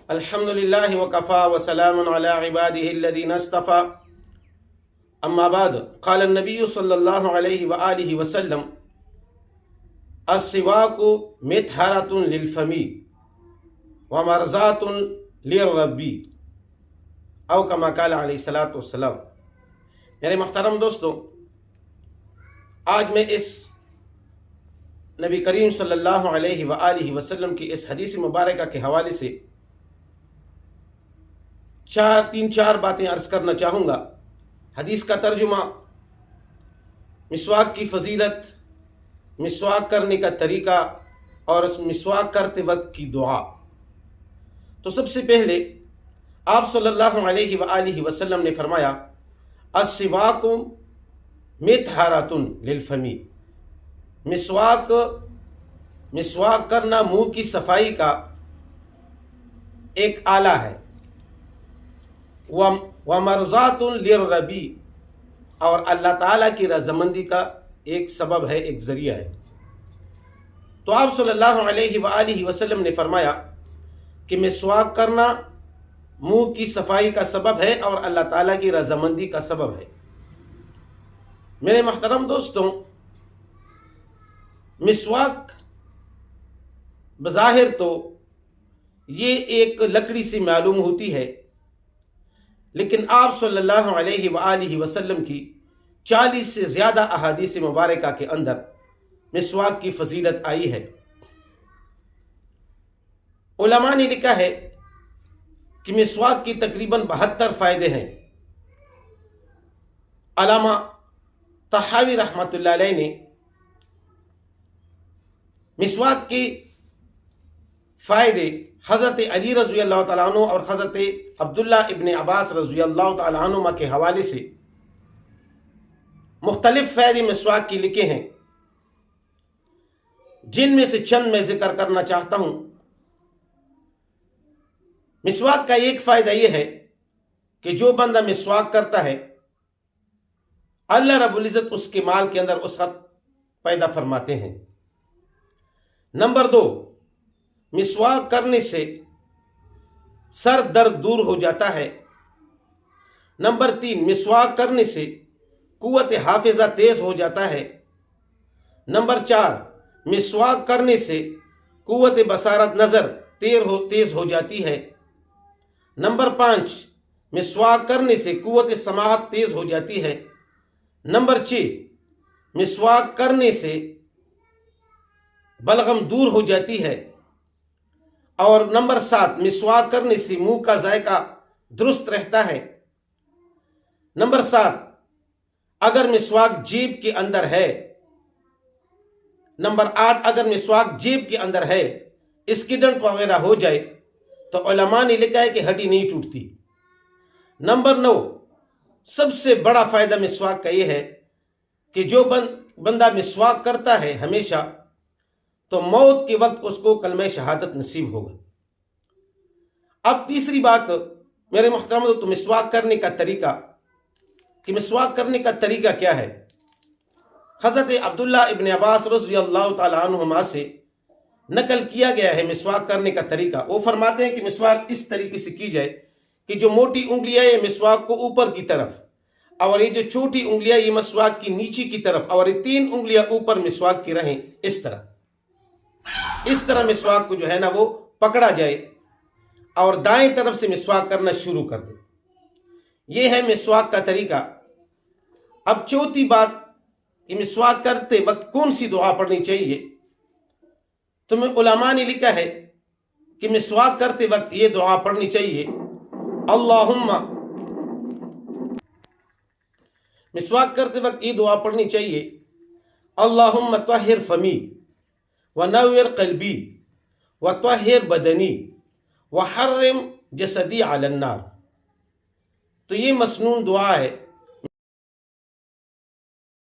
الحمد لله وكفى وسلام على عباده الذين اصطفى أما بعد قال النبي صلى الله عليه وآله وسلم السواك مطهرة للفم ومرضاة للرب او كما قال علیہ الصلوۃ والسلام۔ میرے محترم دوستوں، آج میں اس نبی کریم صلی اللہ علیہ وآلہ وسلم کی اس حدیث مبارکہ کے حوالے سے تین چار باتیں عرض کرنا چاہوں گا۔ حدیث کا ترجمہ، مسواک کی فضیلت، مسواک کرنے کا طریقہ اور مسواک کرتے وقت کی دعا۔ تو سب سے پہلے آپ صلی اللہ علیہ وآلہ وسلم نے فرمایا السواک مطہرۃ للفم، مسواک کرنا منہ کی صفائی کا ایک آلہ ہے، ومرضاۃ للرب، اور اللہ تعالیٰ کی رضامندی کا ایک سبب ہے، ایک ذریعہ ہے۔ تو آپ صلی اللہ علیہ وآلہ وسلم نے فرمایا کہ مسواک کرنا منہ کی صفائی کا سبب ہے اور اللہ تعالیٰ کی رضامندی کا سبب ہے۔ میرے محترم دوستوں، مسواک بظاہر تو یہ ایک لکڑی سے معلوم ہوتی ہے، لیکن آپ صلی اللہ علیہ وآلہ وسلم کی 40 سے زیادہ احادیث مبارکہ کے اندر مسواک کی فضیلت آئی ہے۔ علماء نے لکھا ہے کہ مسواک کی تقریباً 72 فائدے ہیں۔ علامہ طحاوی رحمۃ اللہ علیہ نے مسواک کے فائدے حضرت علی رضی اللہ تعالیٰ عنہ اور حضرت عبداللہ ابن عباس رضی اللہ تعالیٰ عنہما کے حوالے سے مختلف فائدے مسواک کی لکھے ہیں، جن میں سے چند میں ذکر کرنا چاہتا ہوں۔ مسواک کا ایک فائدہ یہ ہے کہ جو بندہ مسواک کرتا ہے، اللہ رب العزت اس کے مال کے اندر وسعت پیدا فرماتے ہیں۔ نمبر 2، مسواک کرنے سے سر درد دور ہو جاتا ہے۔ نمبر 3، مسواک کرنے سے قوت حافظہ تیز ہو جاتا ہے۔ نمبر 4، مسواک کرنے سے قوت بصارت نظر تیز ہو جاتی ہے۔ نمبر 5، مسواک کرنے سے قوت سماعت تیز ہو جاتی ہے۔ نمبر 6، مسواک کرنے سے بلغم دور ہو جاتی ہے۔ اور نمبر 7، مسواک کرنے سے منہ کا ذائقہ درست رہتا ہے۔ نمبر 7، اگر مسواک جیب کے اندر ہے۔ نمبر 8، اگر مسواک جیب کے اندر ہے، اسکیڈنٹ وغیرہ ہو جائے تو علماء نے لکھا ہے کہ ہڈی نہیں ٹوٹتی۔ نمبر 9، سب سے بڑا فائدہ مسواک کا یہ ہے کہ جو بندہ مسواک کرتا ہے ہمیشہ، تو موت کے وقت اس کو کلمہ شہادت نصیب ہوگا۔ اب تیسری بات میرے محترم، تو مسواک کرنے کا طریقہ، کہ مسواک کرنے کا طریقہ کیا ہے۔ حضرت عبداللہ ابن عباس رضی اللہ تعالیٰ عنہما سے نقل کیا گیا ہے مسواک کرنے کا طریقہ۔ وہ فرماتے ہیں کہ مسواک اس طریقے سے کی جائے کہ جو موٹی انگلیاں یہ مسواک کو اوپر کی طرف، اور یہ جو چھوٹی انگلیاں یہ مسواک کی نیچے کی طرف، اور یہ 3 انگلیاں اوپر مسواک کی رہیں، اس طرح مسواک کو جو ہے نا وہ پکڑا جائے اور دائیں طرف سے مسواک کرنا شروع کر دے۔ یہ ہے مسواک کا طریقہ۔ اب چوتھی بات کہ مسواک کرتے وقت کون سی دعا پڑھنی چاہیے، تو علماء نے لکھا ہے کہ مسواک کرتے وقت یہ دعا پڑھنی چاہیے، مسواک کرتے وقت یہ دعا پڑھنی چاہیے، اللہم طہر فمی ونور قلبی وطہر بدنی وحرم جسدی علی النار۔ تو یہ مسنون دعا ہے